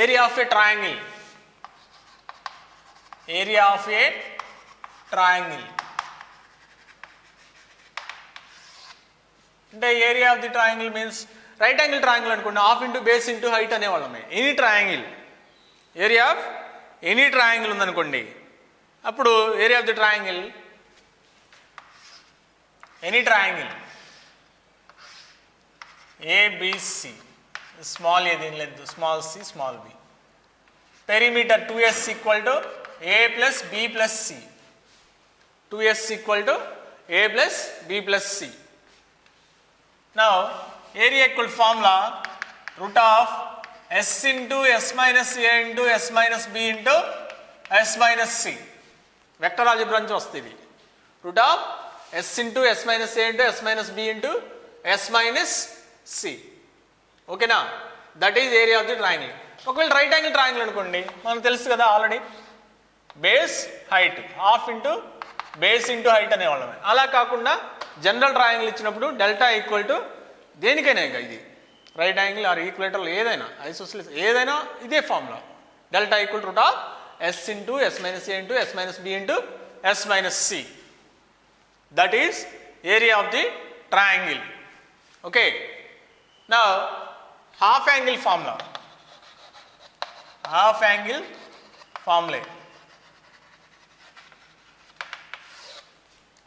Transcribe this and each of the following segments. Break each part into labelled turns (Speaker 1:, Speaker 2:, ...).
Speaker 1: Area of a triangle, area of a triangle అంటే area of the triangle means right angle triangle అనుకోండి, half into base into height అనేవాళ్ళమే. Any triangle, area of any triangle ఉందనుకోండి, అప్పుడు area of the triangle, any triangle ABC, small a దీని length, small C small b, perimeter 2s equal to a plus b plus c, 2s equal to a plus b plus c. Now area equal formula root of s into s minus a into s minus b into s minus c. Vector algebra నుంచి వస్తుంది. Root of s into s minus a into s minus b into s minus c. ఓకేనా? That is area of the triangle. ఒకవేళ right angle triangle అనుకోండి, మనకు తెలుసు కదా already, base height half into base into height అనేవాళ్ళమే. అలా కాకుండా general triangle ఇచ్చినప్పుడు డెల్టా ఈక్వల్ టు దేనికైనా ఇక ఇది రైట్ యాంగిల్ ఆర్ ఈక్వేటర్లు ఏదైనా ఐసోసెలిస్ ఏదైనా ఇదే formula, delta equal to root of S into yes minus A into yes minus B into yes minus C. That is area of the triangle. Okay, now half angle formula, half angle ఫార్ములే.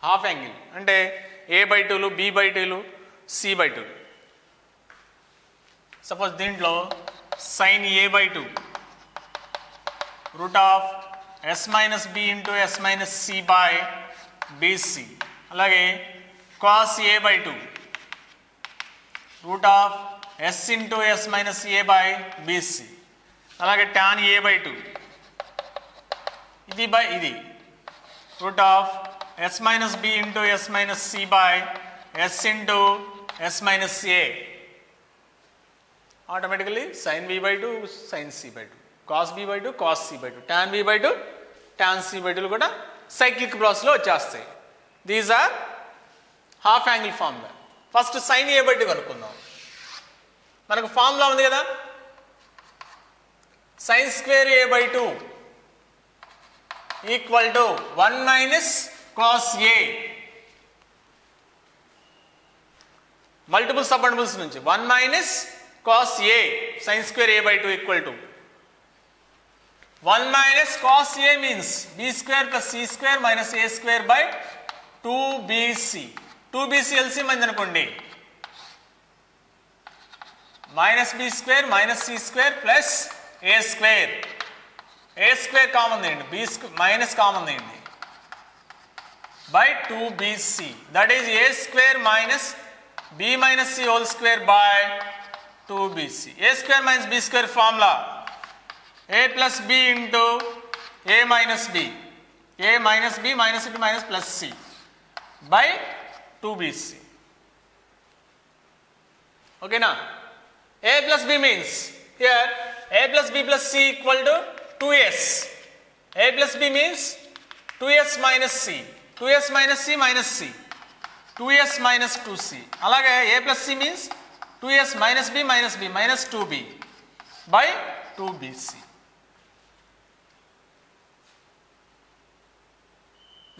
Speaker 1: Half angle అంటే a/2లు b/2లు c/2. Suppose దీంట్లో sine a/2 రూట్ ఆఫ్ s minus b into s minus c by bc. అలాగే cos a/2 రూట్ ఆఫ్ s into s minus a by bc. అలాగే టాన్ a/2 ఇది బై ఇది రూట్ ఆఫ్ s minus b into s minus c by s into s minus a. Automatically sin b by 2 sin c by 2, cos b by 2 cos c by 2, tan b by 2 tan c by 2 కూడా cyclic ప్రాసెస్లో వచ్చేస్తాయి. These are half angle formula. First sine a by 2 కనుక్కుందాం. మనకు formula ఉంది కదా, sine square a by 2 equal to 1 minus cos a. Multiple sub multiples నుంచి 1 minus cos a sin square a by 2 equal to 1 minus cos a means b square plus c square minus a square by 2bc. 2bc LCM అయింది అనుకోండి, minus b square minus c square plus a square. a square common తీయండి, b minus common తీయండి by 2bc. That is a square minus b minus c whole square by 2bc. a square minus b square formula a plus b into a minus b, a minus b minus into minus plus c by 2bc. Okay now, a plus b means here a plus b plus c equal to 2s. a plus b means 2s minus c, 2s minus c minus c, 2s minus 2c. అలాగే a plus c means 2s minus b minus b minus 2b by 2bc.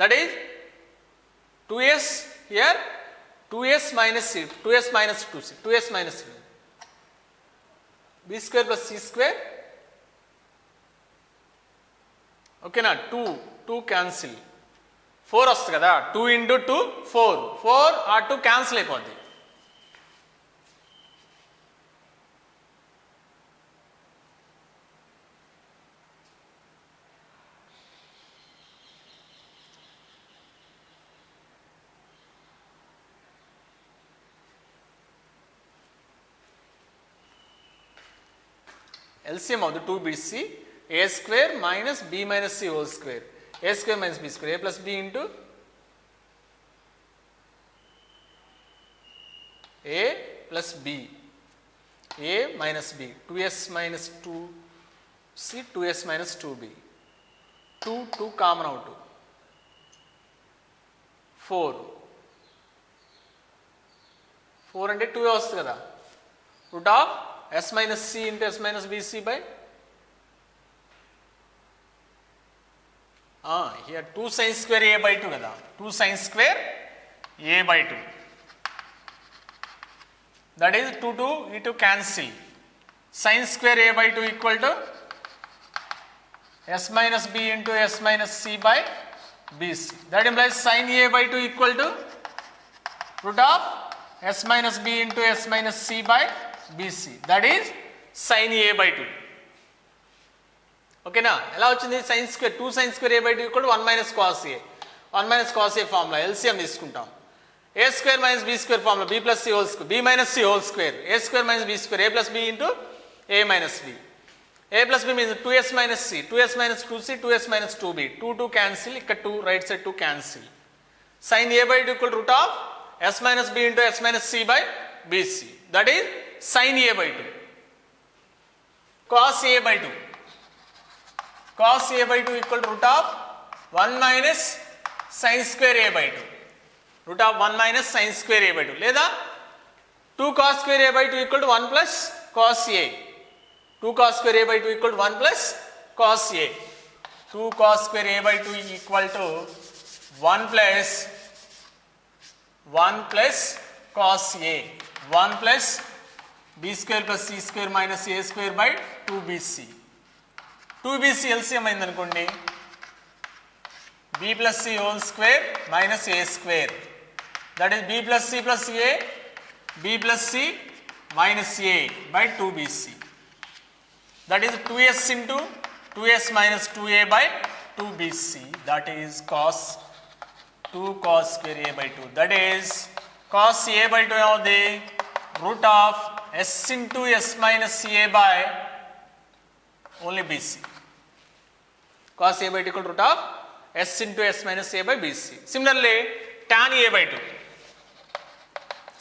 Speaker 1: That is 2s here, 2s minus c, 2s minus 2c, 2s minus c, b square plus c square. Okay na, 2 cancel, 4 వస్తుంది కదా, 2 into 2 4 ఆ 2 cancel అయిపోద్ది. LCM అవుతుంది 2bc, a square minus b minus c whole square, a square minus b square, a plus b into a plus b, a minus b, 2s minus 2c, 2s minus 2b, 2 common out, 4 అంటే 2 వస్తుంది కదా, root of s minus c into s minus bc by Here 2 sin square a by 2 kada. 2 sin square a by 2. That is 2 to cancel. Sin square a by 2 equal to s minus b into s minus c by bc. That implies sin a by 2 equal to root of s minus b into s minus c by bc. That is sin a by 2. Okay na? ఎలా వచ్చింది sin square 2 sin square a by 2 equal to 1 minus cos a. 1 minus cos a formula LCM తీసుకుంటాం. a square minus b square formula b plus c whole square, b minus c whole square, a square minus b square, a plus b into a minus b. a plus b means 2s minus c, 2s minus 2c, 2s minus 2b. 2 cancel, ఇక్కడ 2 right side 2 cancel. Sin a by 2 equal to root of s minus b into s minus c by bc. That is sin a by 2. Cos a by 2. Cos a by 2 equal to root of 1 minus sin square a by 2. Root of 1 minus sin square a by 2. లేదా 2 cos square a by 2 equal to 1 plus cos a. 2 cos square a by 2 equal to 1 plus cos a. 2 cos square a by 2 equal to 1 plus cos a. 1 plus b square plus c square minus a square by 2bc. 2bc LCM అయింది అనుకోండి, b plus c whole square minus a square. That is b plus a, b plus c minus a by 2bc. That is 2s into 2s minus 2a by 2bc. That is 2 cos square a by 2. That is cos a by 2 ఏమవుతుంది, root of s into s minus a by only bc. Cos a by 2 equal to root of s into s minus a by bc. Similarly, tan a by 2.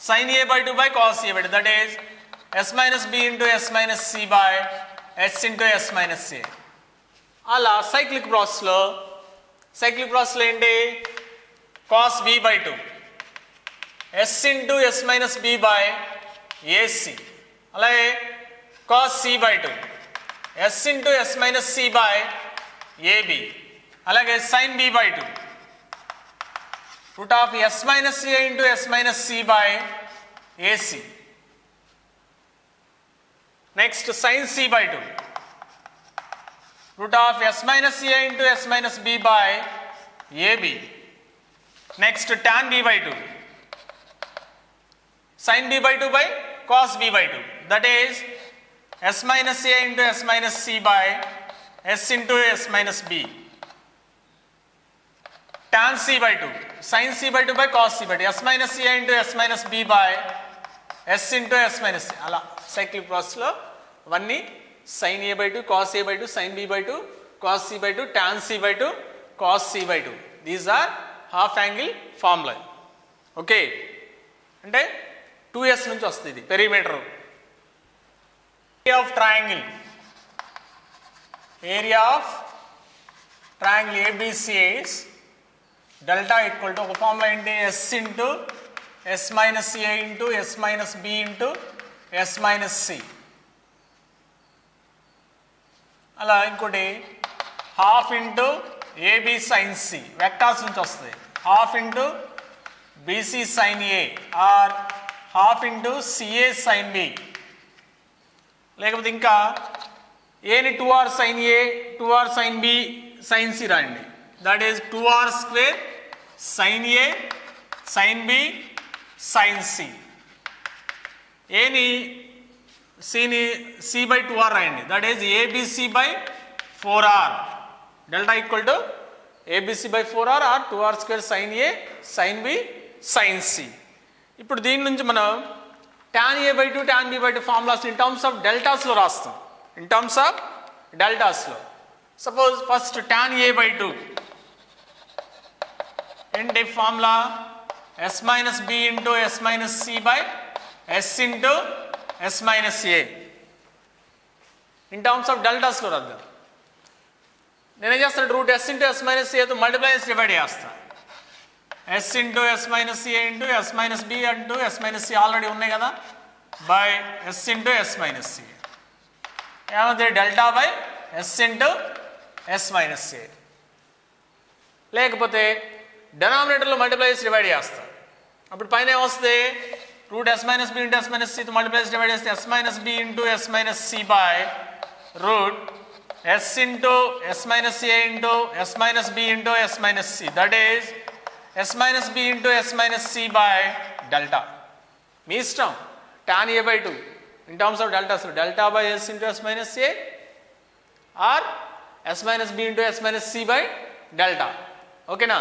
Speaker 1: Sin a by 2 by cos a by 2. That is s minus b into s minus c by s into s minus a. అలా cyclic ప్రాసెస్లో ఏంటి, cos b by 2 s into s minus b by ac. అలాగే cos c by 2 s into s minus c by ab. అలాగే sin b by 2 root of s minus a into s minus c by ac. Next sin c by 2 root of s minus a into s minus b by ab. Next tan b by 2 sin b by 2 by cos b by 2. That is s minus a into s minus c by s into s minus b. Tan c by 2 sin c by 2 by cos c by 2. S minus a into s minus b by s into s minus c. అలా cyclic ప్రాసెస్లో అవన్నీ sin a by 2, cos a by 2, sin b by 2, cos c by 2, tan c by 2, cos c by 2. These are half angle formula. Okay, అంటే 2s నుంచి వస్తుంది ఇది perimeter. Area of triangle ABC is delta equal to ఒక formula ఏంటి, s into s minus a into s minus b into s minus c. అలా ఇంకోటి half into ab sine C, vectors నుంచి వస్తుంది. Half into bc sine A or half into ca sine B. లేకపోతే ఇంకా ఏని 2r sine A 2r sine B sine C రాయండి. That is 2r square sine A sine B sine C. ఏని సిని c by 2r రాయండి. That is abc by 4r. Delta equal to abc by 4r or 2r square sine A sine B sine C. ఇప్పుడు దీని నుంచి మనం tan a by 2 tan b by 2 formulas in terms of డెల్టాస్లో రాస్తాం. In terms of డెల్టాస్లో suppose first tan a by 2 ఏంటి formula, s minus b into s minus c by s into s minus a. In terms of డెల్టాస్లో రాద్దాం. నేనేం చేస్తాను, root s into s minus a తో multiply చేసి divide చేస్తాను. s into s minus a into s minus b అంటూ s minus c already ఉన్నాయి కదా, by s into s minus c. ఏమవుతుంది, delta by s into s minus a. లేకపోతే డినామినేటర్లో multiply చేసి divide చేస్తా. అప్పుడు పైన ఏమొస్తుంది, root s minus B into yes minus సితో మల్టిప్లై చేసి డివైడ్ చేస్తే s minus B into yes minus c by root s into yes minus A into yes minus B into yes minus C, that is s minus B into yes minus c by delta. మీ ఇష్టం, tan a by 2 in terms of delta, so delta by s into s minus a or s minus b into s minus c by delta. ఓకేనా?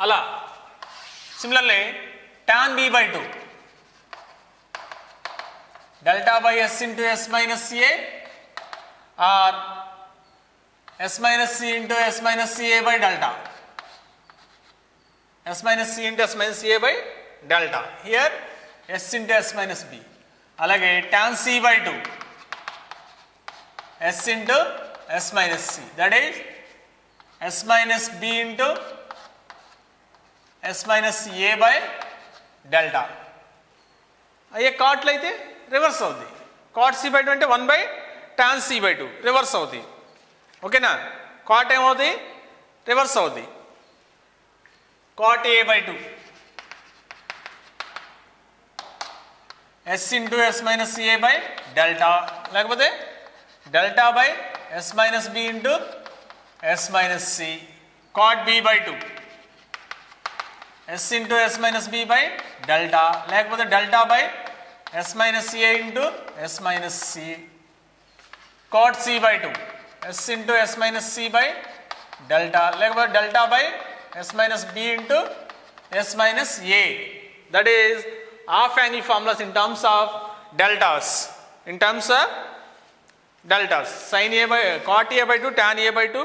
Speaker 1: అలా similarly tan b by 2 delta by s into s minus a or s minus c into s minus ca by delta, s minus c into s minus ca by delta. Here s into s minus b. అలాగే tan c by 2 s into s minus c, that is s minus b into s minus a by delta. అయ్యే కాట్లు అయితే reverse అవుతుంది. Cot c by 2 అంటే 1 by tan c by 2 reverse అవుతుంది. ఓకేనా? Cot ఏమవుతుంది, reverse అవుతుంది. కాట్ a by 2 s into s minus a by delta, లేకపోతే delta by s minus b into s minus c. cot b by 2 s into s minus b by delta, లేకపోతే delta by s minus a into s minus c. cot c by 2 s into s minus c by delta, లేకపోతే delta by s minus b into s minus a. That is half angle formulas in terms of deltas. In terms of deltas, sin a by cot a by 2, tan a by 2,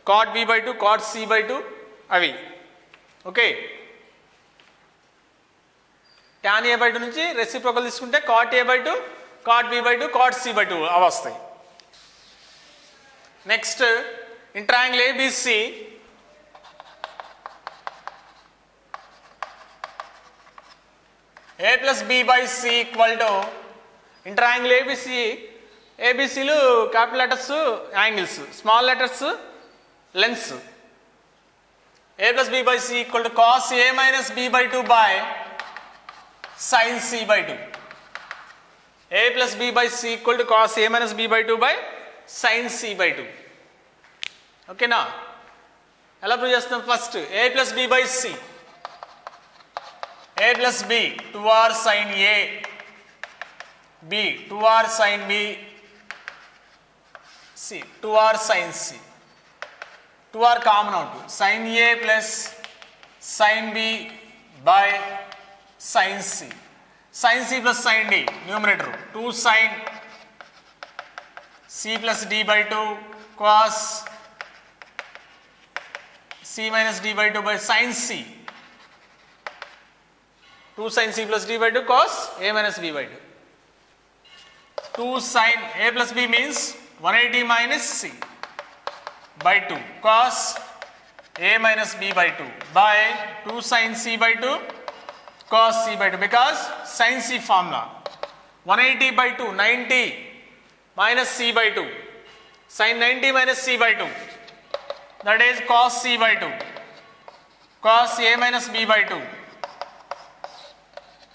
Speaker 1: cot b by 2, cot c by 2 అవి. Okay, tan a by 2 నుంచి reciprocal తీసుకుంటే cot a by 2, cot b by 2, cot c by 2 అవి వస్తాయి. Next in triangle ABC a plus b by c equal to, in triangle ABC, ABCలు capital letters angles, small letters lengths. a plus b by c equal to cos a minus b by 2 by sin c by 2. a plus b by c equal to cos a minus b by 2 by sin c by 2. ఓకేనా? ఎలా prove చేస్తాం? First a plus b by c, a plus b 2r sin a, b 2r sin b, c 2r sin c. 2r common out, sin a plus sin b by sin c. sin c plus sin d numerator 2 sin c plus d by 2 cos c minus d by 2 by sin c. 2 sin c plus d by 2 cos a minus b by 2. 2 sin a plus b means 180 minus c by 2 cos a minus b by 2 by 2 sin c by 2 cos c by 2, because sin c formula 180 by 2 90 minus c by 2, sin 90 minus c by 2, that is cos c by 2 cos a minus b by 2,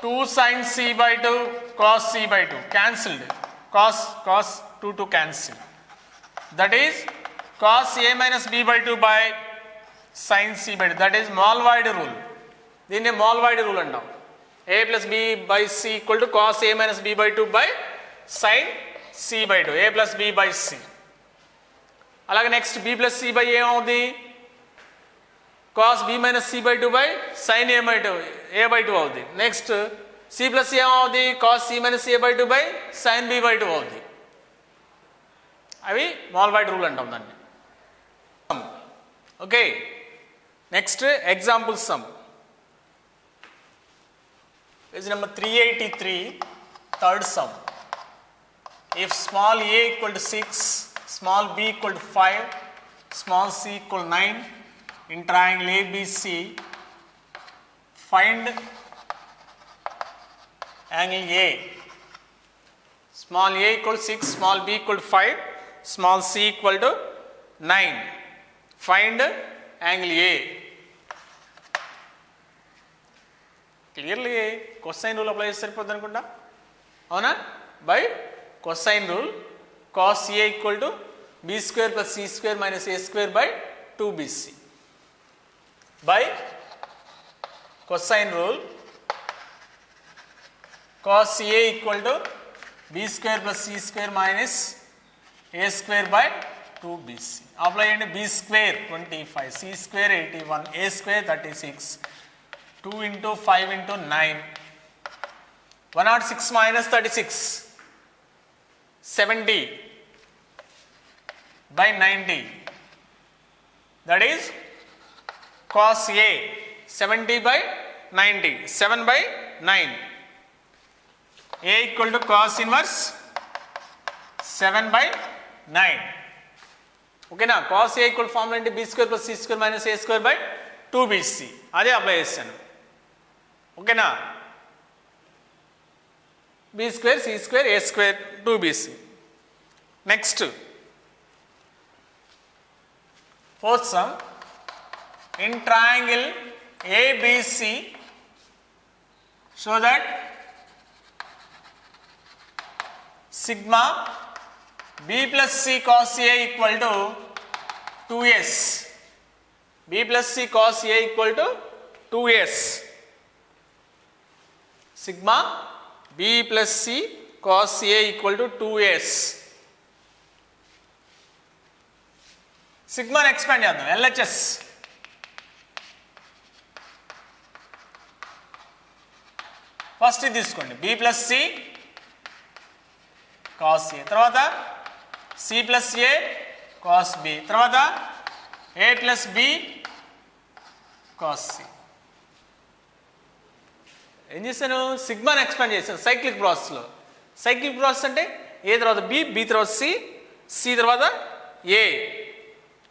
Speaker 1: 2 sin c by 2 cos c by 2 cancelled, cos 2 to cancel, that is cos a minus b by 2 by sin c by 2, that is Mollvoid rule. దీన్ని Mollvoid rule అంటాం. a plus b by c equal to cos a minus b by 2 by sin c by 2, a plus b by c. అలాగే next b plus c by ఏమవుతుంది? cos b minus c by 2 by sin a by 2 అవుతుంది. Next c plus c ఏమవుతుంది? cos c minus a by 2 by sin b by 2 అవుతుంది. అవి Mollvoid rule అంటాం దాన్ని. Okay, next example some. Page number 383, third sum. if small a equal to 6, small b equal to 5, small c equal to 9, in triangle ABC, find angle A. Small a equal to 6, small b equal to 5, small c equal to 9. Find angle A. Clearly cosine rule apply చేస్తే సరిపోద్ది అనుకుంటా, అవునా? By cosine rule cos A equal to B square plus C square minus A square by 2bc. By cosine rule cos A equal to B square plus C square minus A square by 2bc. Apply చేయండి. B square 25, C square 81, A square 36, 2 into 5 into 9, 106 minus 36, 70 by 90, that is cos A, 70 by 90, 7 by 9, A equal to cos inverse 7 by 9. Okay na, cos A equal formula into b square plus c square minus a square by 2bc. అదే apply చేస్తాను. ఓకేనా? B square C square A square 2bc. Next fourth sum. In triangle ABC show that sigma b plus c cos a equal to 2s. b plus c cos a equal to 2s. Sigma b plus c cos a equal to 2s. సిగ్మాని expand చేద్దాం. LHS first ఇది తీసుకోండి. b plus c cos A, తర్వాత c plus a cos B, తర్వాత a plus b cos C. ఏం చేశాను? సిగ్మాని expand చేశాను సైక్లిక్ ప్రాసెస్లో. సైక్లిక్ ప్రాసెస్ అంటే ఏ తర్వాత బి, బి తర్వాత సి, సి తర్వాత ఏ.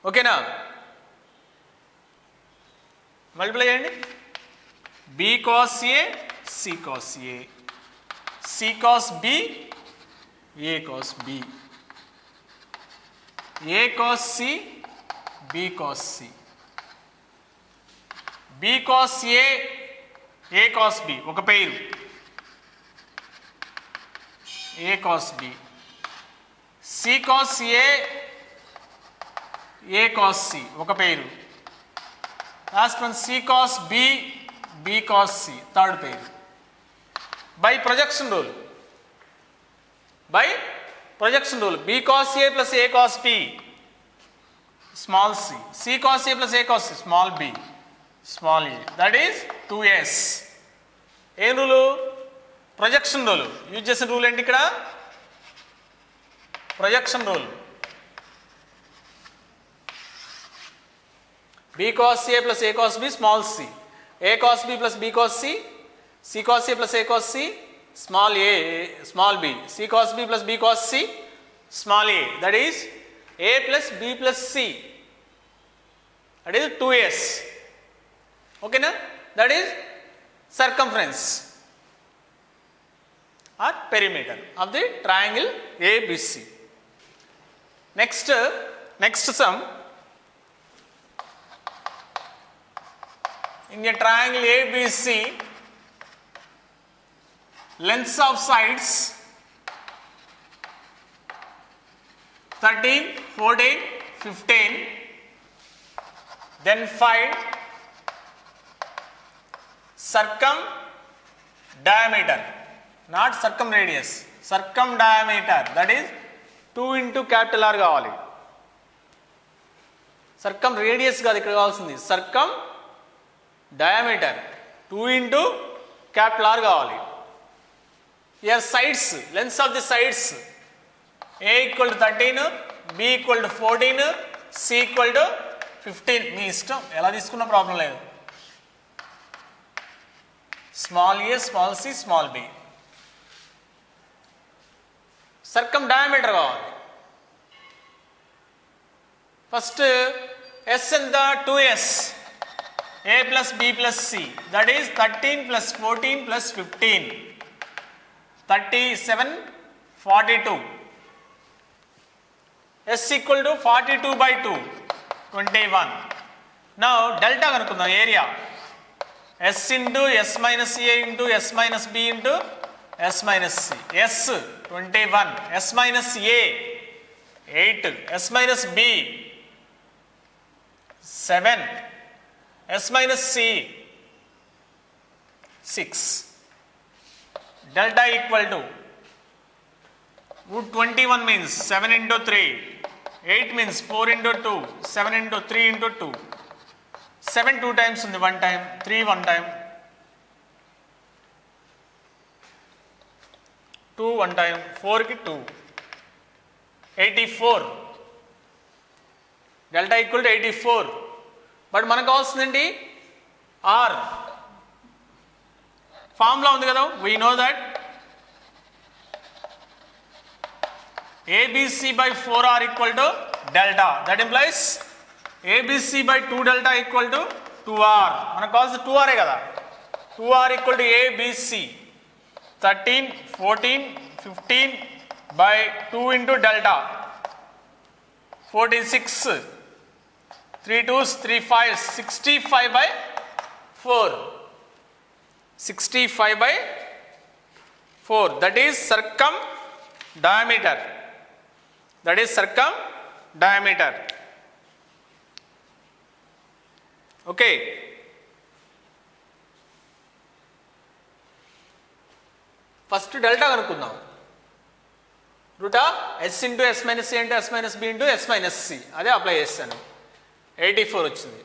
Speaker 1: ఓకేనా? మల్టిప్లై చేయండి. B cos A, c cos A, c cos B, a cos B, a cos C, b cos C, b cos A, a cos B ఒక పేరు, a cos B, c cos A, a cos C ఒక పేరు, last one c cos B, b cos C third పేరు. By projection rule, by projection rule b cos A plus a cos B small c, c cos A plus a cos C small b small a, that is 2s. ఏం rule? Projection rule. Use చేసిన rule ఏంటి ఇక్కడ? Projection rule. b cos a plus a cos b small c, a cos b plus b cos c, c cos a plus a cos c small a small b, c cos b plus b cos c small a, that is a plus b plus c, that is 2s. Okay na? That is circumference or perimeter of the triangle ABC. Next sum. In a triangle ABC, lengths of sides 13, 14, 15, then find circumdiameter, not circumradius, circumdiameter, that is 2 into capital R కావాలి. circumradius కాదు ఇక్కడ కావాల్సింది, circumdiameter 2 into capital R కావాలి. Here sides, lengths of the sides, A equal to 13, B equal to 14, C equal to 15. మీ ఇష్టం ఎలా తీసుకున్న problem లేదు. Small A, small C, small B. Circumdiameter కావాలి. ఫస్ట్ ఎస్ ఎంత? 2s. a plus b plus c, that is 13 plus 14 plus 15, 37, 42. s equal to 42 by 2, 21. Now delta కనుక్కుందాం area s into s minus a into s minus b into s minus c. s 21, s minus a 8, s minus b 7, s minus c 6. Delta equal to 21 means 7 into 3, 8 means 4 into 2, 7 into 3 into 2. 7 2 times ఉంది 1 time, 3 1 time, 2 1 time, 4 కి 2, 84. Delta equal to 84. But మనకు కావాల్సిందండి are. Formula ఉంది కదా, we know that ABC by 4R equal to delta. That implies ABC by 2 delta equal to 2R. మనకు కావాల్సిన 2R కదా. 2R equal to ABC. 13, 14, 15 by 2 into delta. 46. 3 2s, 3 5s, 65 by 4. 65 by 4. That is circumdiameter. That is circumdiameter. Okay. First delta కనుక్కుందాం. Route ఆఫ్ s into s minus a into s minus b into s minus c. అదే apply చేస్తాను. 84 వచ్చింది.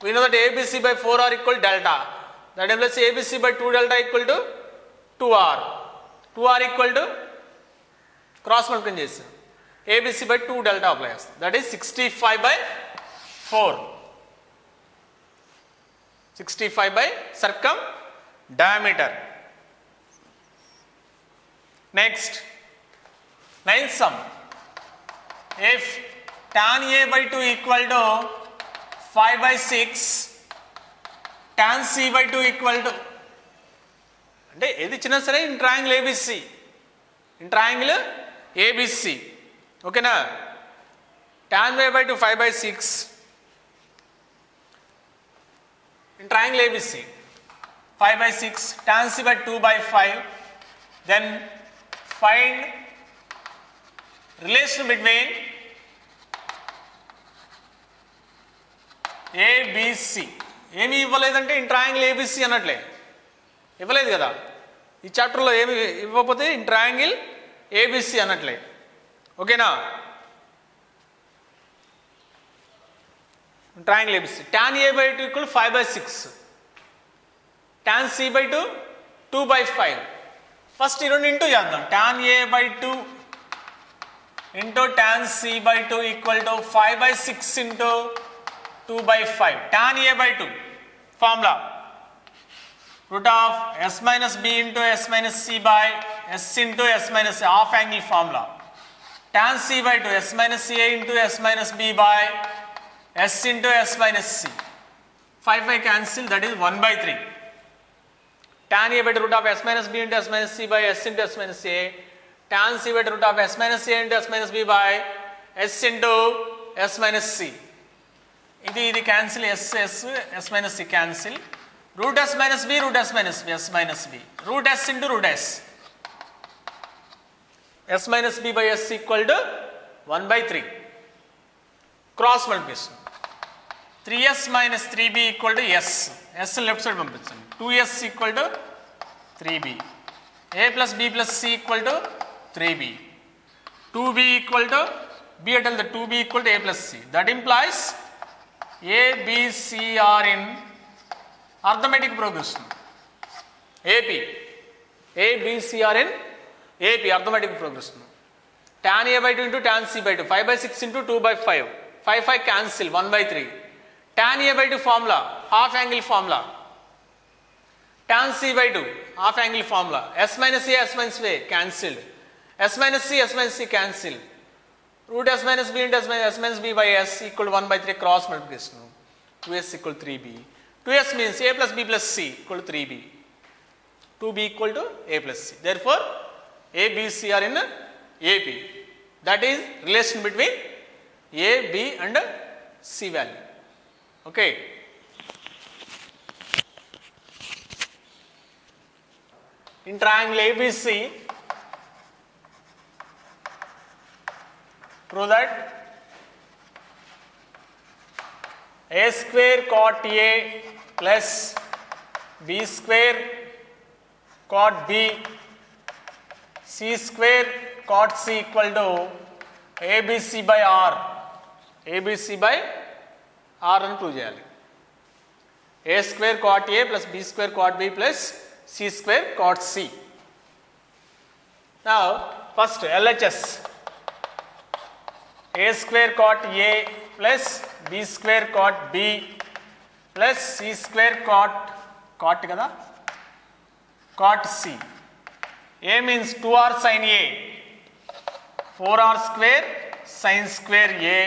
Speaker 1: We know that ABC by 4R equal delta. That implies ABC by 2 delta equal to 2R. 2R equal to cross multiplication చేస్తాను. ABC by 2 delta apply చేస్తాం. That is 65 by 4. 65 by circumdiameter. Next, ninth sum. If tan A by 2 equal to 5 by 6, tan C by 2 equal to, అంటే ఏది ఇచ్చినా సరే in triangle ABC, in triangle ABC, ఓకేనా. tan A by 2 5 by 6 in triangle ABC, 5 by 6, tan C by 2 by 5. Then find relation between ABC. ఏమి ఇవ్వలేదంటే in triangle ABC అన్నట్లే, ఇవ్వలేదు కదా ఈ చాప్టర్లో. ఏమి ఇవ్వకపోతే ఇన్ ట్రయాంగిల్ ఏబిసి అన్నట్లే, ఓకేనా. Triangle ABC. tan A by 2 equal 5 by 6, tan C by 2 2 by 5. First ఈ రెండు ఇంటూ చేద్దాం. tan A by 2 into tan C by 2 equal to 5 by 6 into 2 by 5. tan A by 2 formula root ఆఫ్ s minus b into s minus c by s into s minus a, half angle formula. tan C by 2 s minus a into s minus b by s into s minus c. 5 5 cancel, that is 1 by 3. tan A by the root of s minus b into s minus c by s into s minus a. tan C by the root of s minus a into s minus b by s into s minus c. ఇది cancel, s minus c cancel. root s minus b, root s minus b, s minus b. root s into root s. s minus b by s equal to 1 by 3. Cross multiplication. 3s minus 3b equal to s. s left side పంపించండి. 2s equal to 3b. a plus b plus c equal to 3b. 2b equal to b at the 2b equal to a plus c. That implies a, b, c are in arithmetic progression. AP. a, b, c are in AP arithmetic progression. tan A by 2 into tan C by 2. 5 by 6 into 2 by 5. 5 5 cancel, 1 by 3. tan A by 2 formula, half angle formula. tan C by 2, half angle formula. s minus a, s minus a cancelled. s minus c, s minus c cancelled. root s minus b into s minus b by s equal to 1 by 3 cross multiplication. 2s equal to 3b. 2s means a plus b plus c equal to 3b. 2b equal to a plus c. Therefore, a, b, c are in AP. That is relation between A, B and C value. Okay. In triangle ABC, prove that A square cot A plus B square cot B C square cot C equal to ABC by R. ABC by R అని prove చేయాలి. A square cot A plus B square cot B plus C square cot C. Now first LHS. A square cot A plus B square cot B plus C square cot kada cot C. A means 2R sin A, 4R square sin square A.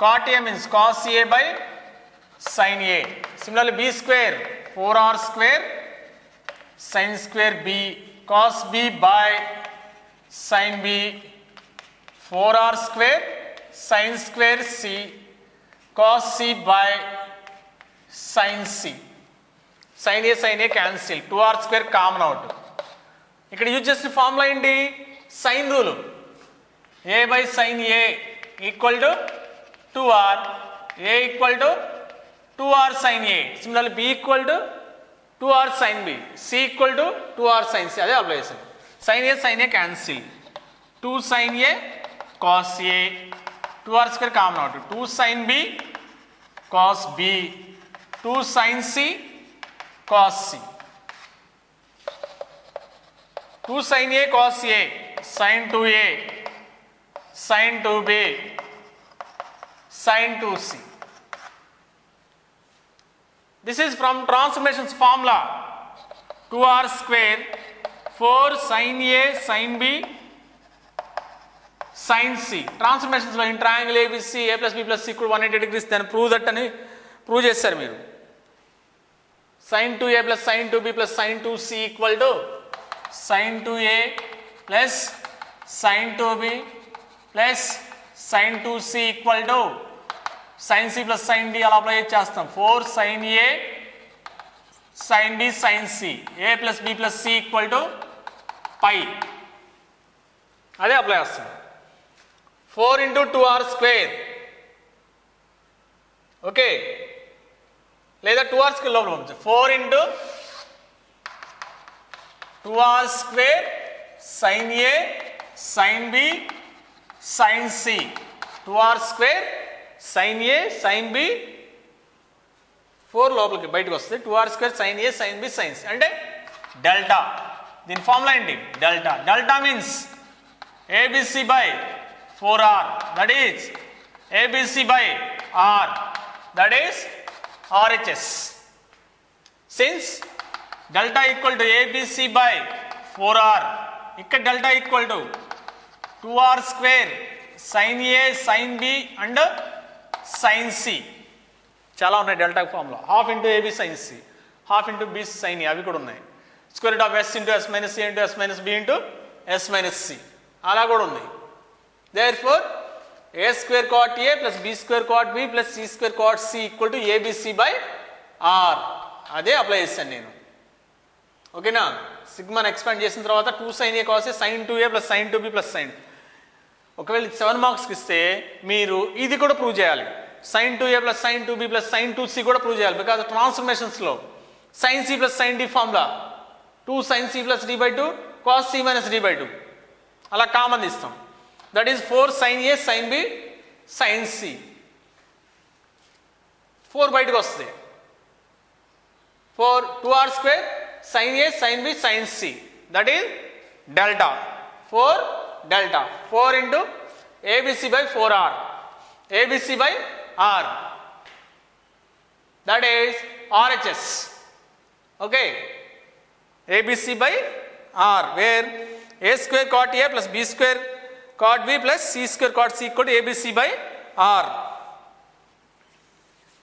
Speaker 1: Cot A means cos A by sin A. Similarly B square 4R square sin square B, cos B by sin B, 4R square sin square C, cos C by sin C. Sin A cancel, 2R square common out. ఇక్కడ use చేసిన formula ఏంటి? Sine rule. A by sin A equal to 2R, A equal to 2R sin A. Similarly B equal to 2R sin B, C equal to 2R sin C. అదే apply చేసాం. sin A cancel, 2 sin A cos A, 2R square common out, 2 sin B cos B, 2 sin C cos C. 2 sin A cos A, sin 2A, sin 2B, sin 2C. This is from transformations formula. 2R square 4 sin A sin B sin C. Transformations లో in triangle ABC A plus B plus C equal 180 degrees, then prove that అని prove చేశారు మీరు. sin 2A plus sin 2B plus sin 2C equal to sin 2A plus sin 2B plus sin 2C equal to sin C plus sin D. అలా apply చేస్తాం. 4 sin A sin B sin C, A plus B plus C equal to pi. అదే apply చేస్తాం. 4 into 2R square, okay, లేదా 2R square లోపల పంపించాం. 4 into 2R square sin A sin B sin C, 2R square sin A sin B, 4 లోపలికి బయటకు వస్తుంది. 2R square sin A sin B sin C అంటే delta. దీని formula ఏంటి? Delta. Delta means ABC by 4R, that is ABC by R, that is RHS. Since delta equal to ABC by 4R, ఇక్కడ delta equal to 2R square sin A sin B and sin C. చాలా ఉన్నాయి delta formula. Half into AB sin C, half into B sin A, అవి కూడా ఉన్నాయి. Square root ఆఫ్ S into S minus A into S minus B into S minus C, అలా కూడా ఉంది. Therefore A square cot A plus B square cot B plus C square cot C equal to ABC by R. అదే apply చేస్తాను నేను. ఓకేనా? సిగ్మాని expand చేసిన తర్వాత 2 sin A cos A sin 2A plus sin 2B plus sin. ఒకవేళ 7 మార్క్స్కి ఇస్తే మీరు ఇది కూడా ప్రూవ్ చేయాలి. sin 2A plus sin 2B plus sin 2C కూడా ప్రూవ్ చేయాలి. బికాజ్ ట్రాన్స్ఫర్మేషన్స్లో sin C plus sin D formula 2 sin C plus D by 2 cos C minus D by 2 అలా కామన్ ఇస్తాం. That is 4 sin A sin B sin C. 4 బయటకు వస్తుంది. 4 2R square sin A sin B sin C, that is delta. 4 delta, 4 into ABC by 4R, ABC by R, that is RHS. Okay, ABC by R, where A square cot A plus B square cot B plus C square cot C equal to ABC by R.